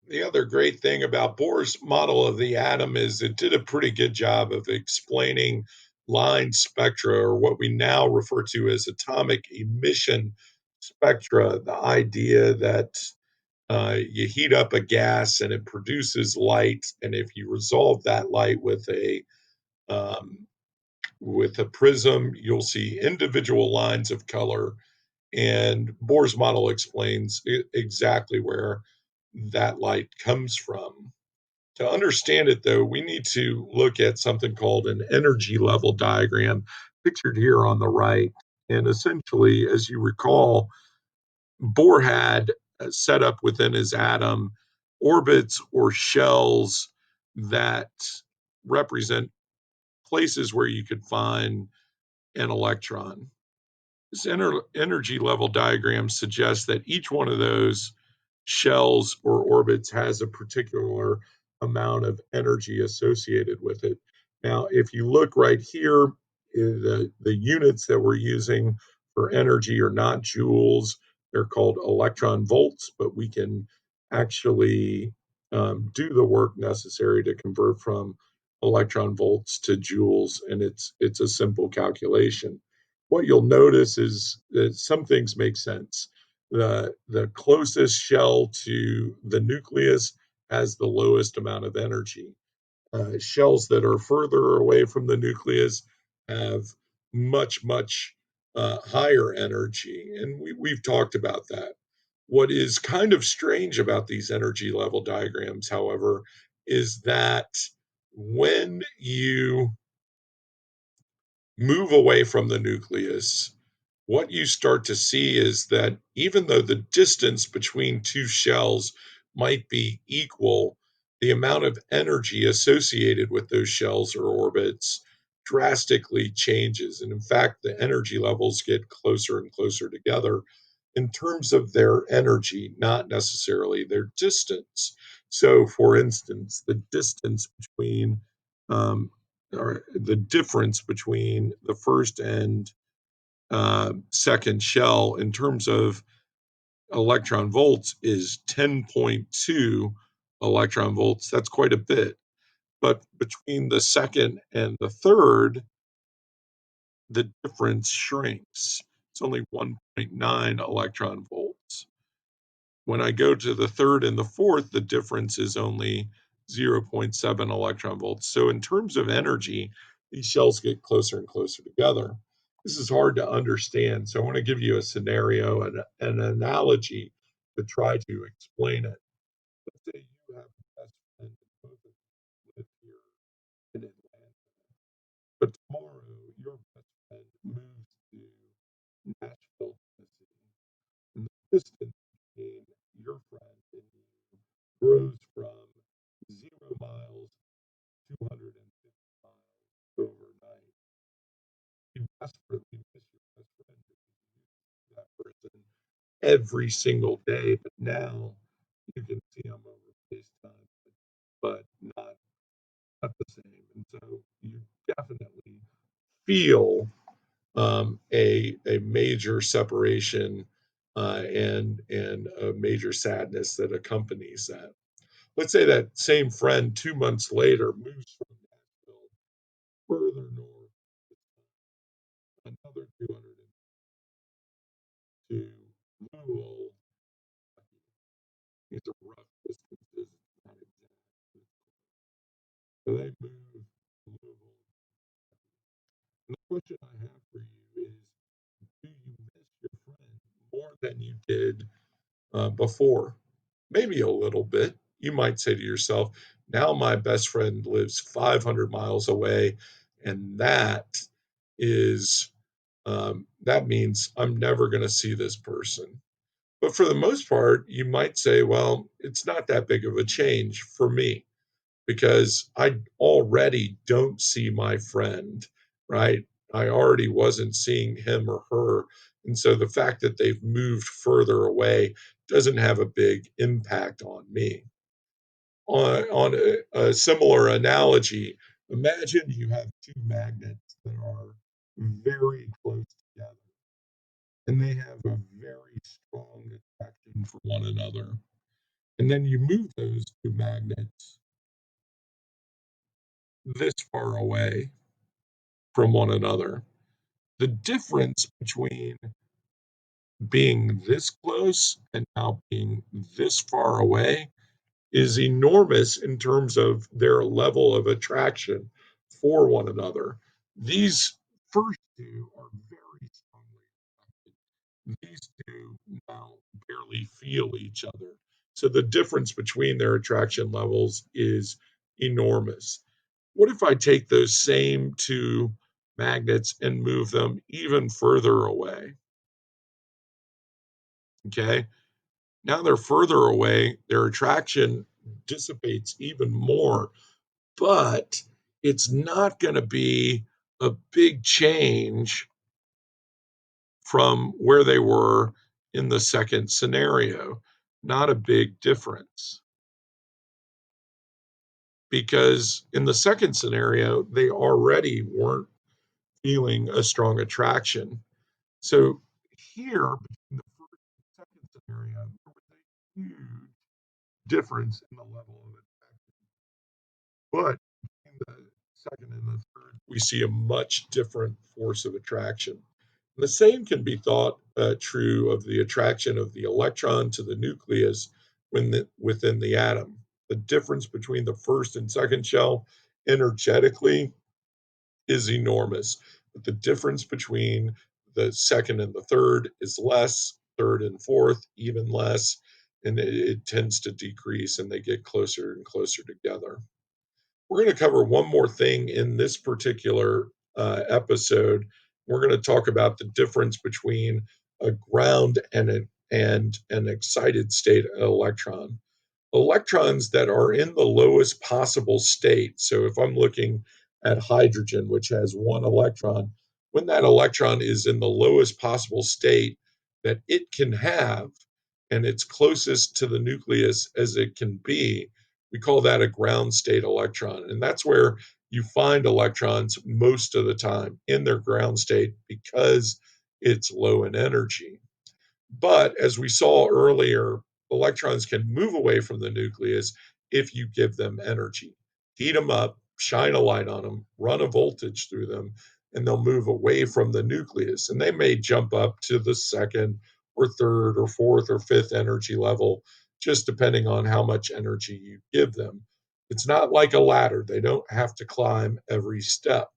The other great thing about Bohr's model of the atom is it did a pretty good job of explaining line spectra, or what we now refer to as atomic emission spectra. The idea that you heat up a gas and it produces light, and if you resolve that light um, with a prism, you'll see individual lines of color. And Bohr's model explains exactly where that light comes from. To understand it, though, we need to look at something called an energy level diagram, pictured here on the right. And essentially, as you recall, Bohr had set up within his atom orbits or shells that represent places where you could find an electron. This energy level diagram suggests that each one of those shells or orbits has a particular amount of energy associated with it. Now, if you look right here, the units that we're using for energy are not joules, they're called electron volts, but we can actually do the work necessary to convert from electron volts to joules, and it's a simple calculation. What you'll notice is that some things make sense. The closest shell to the nucleus has the lowest amount of energy. Shells that are further away from the nucleus have much higher energy, and we've talked about that. What is kind of strange about these energy level diagrams, however, is that when you move away from the nucleus, what you start to see is that even though the distance between two shells might be equal, the amount of energy associated with those shells or orbits drastically changes. And in fact, the energy levels get closer and closer together in terms of their energy, not necessarily their distance. So, for instance, the distance between um, or the difference between the first and second shell in terms of electron volts is 10.2 electron volts. That's quite a bit. But between the second and the third, the difference shrinks. It's only 1.9 electron volts. When I go to the third and the fourth, the difference is only 0.7 electron volts. So, in terms of energy, these shells get closer and closer together. This is hard to understand. So, I want to give you a scenario and an analogy to try to explain it. Let's say you have a best friend and both of you live here in Atlanta, but tomorrow your best friend moves to Nashville, Tennessee, and the distance between your friend and you grows from 0 miles to 250 miles overnight. You desperately miss your best friend because you see that person every single day, but now you can see them over FaceTime, but not the same. And so you definitely feel a major separation and a major sadness that accompanies that. Let's say that same friend 2 months later moves from Nashville further north, another 200 to Louisville. These are rough distances, not exact. So they move to Louisville. And the question I have for you is, do you miss your friend more than you did before? Maybe a little bit. You might say to yourself, now my best friend lives 500 miles away, and is that means I'm never going to see this person. But for the most part, you might say, well, it's not that big of a change for me because I already don't see my friend, right? I already wasn't seeing him or her. And so the fact that they've moved further away doesn't have a big impact on me. On a similar analogy, imagine you have two magnets that are very close together and they have a very strong attraction for one another. And then you move those two magnets this far away from one another. The difference between being this close and now being this far away is enormous in terms of their level of attraction for one another. These first two are very strongly attracted. These two now barely feel each other. So the difference between their attraction levels is enormous. What if I take those same two magnets and move them even further away? Okay. Now they're further away, their attraction dissipates even more, but it's not going to be a big change from where they were in the second scenario. Not a big difference because in the second scenario, they already weren't feeling a strong attraction. So here, between the first and second scenario, there was a huge difference in the level of attraction. But in the second and the third, we see a much different force of attraction. The same can be thought true of the attraction of the electron to the nucleus within the atom. The difference between the first and second shell energetically is enormous, but the difference between the second and the third is less, third and fourth, even less, and it tends to decrease and they get closer and closer together. We're going to cover one more thing in this particular episode. We're going to talk about the difference between a ground and an excited state electron. Electrons that are in the lowest possible state. So if I'm looking at hydrogen, which has one electron, when that electron is in the lowest possible state that it can have, and it's closest to the nucleus as it can be, we call that a ground state electron. And that's where you find electrons most of the time in their ground state because it's low in energy. But as we saw earlier, electrons can move away from the nucleus if you give them energy. Heat them up, shine a light on them, run a voltage through them, and they'll move away from the nucleus. And they may jump up to the second or third or fourth or fifth energy level, just depending on how much energy you give them. It's not like a ladder, they don't have to climb every step.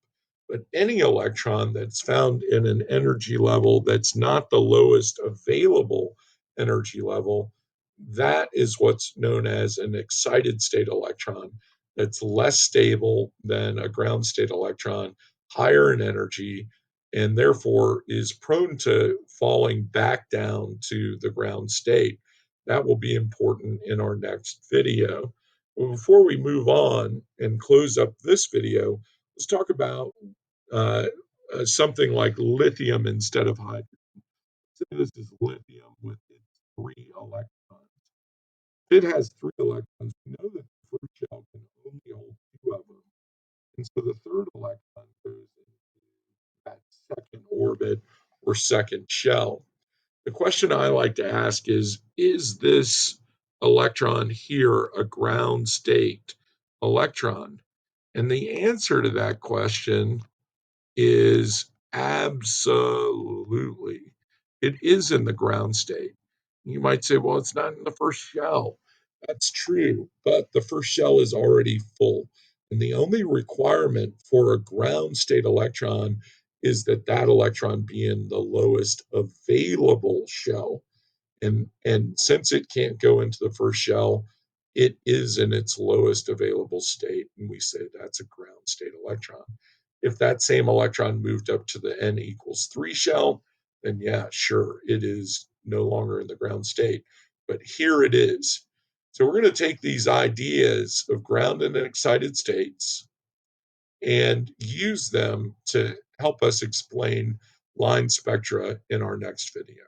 But any electron that's found in an energy level that's not the lowest available energy level, that is what's known as an excited state electron. That's less stable than a ground state electron, higher in energy, and therefore is prone to falling back down to the ground state. That will be important in our next video. Well, before we move on and close up this video, let's talk about uh, something like lithium instead of hydrogen. Say this is lithium with its three electrons. If it has three electrons, we know that the first shell can only hold two of them. And so the third electron goes into that second orbit or second shell. The question I like to ask is this electron here a ground state electron? And the answer to that question is absolutely. It is in the ground state. You might say, well, it's not in the first shell. That's true, but the first shell is already full. And the only requirement for a ground state electron is that that electron be in the lowest available shell. And since it can't go into the first shell, it is in its lowest available state, and we say that's a ground state electron. If that same electron moved up to the n equals 3 shell, then yeah, sure, it is no longer in the ground state. But here it is. So we're going to take these ideas of ground and excited states and use them to help us explain line spectra in our next video.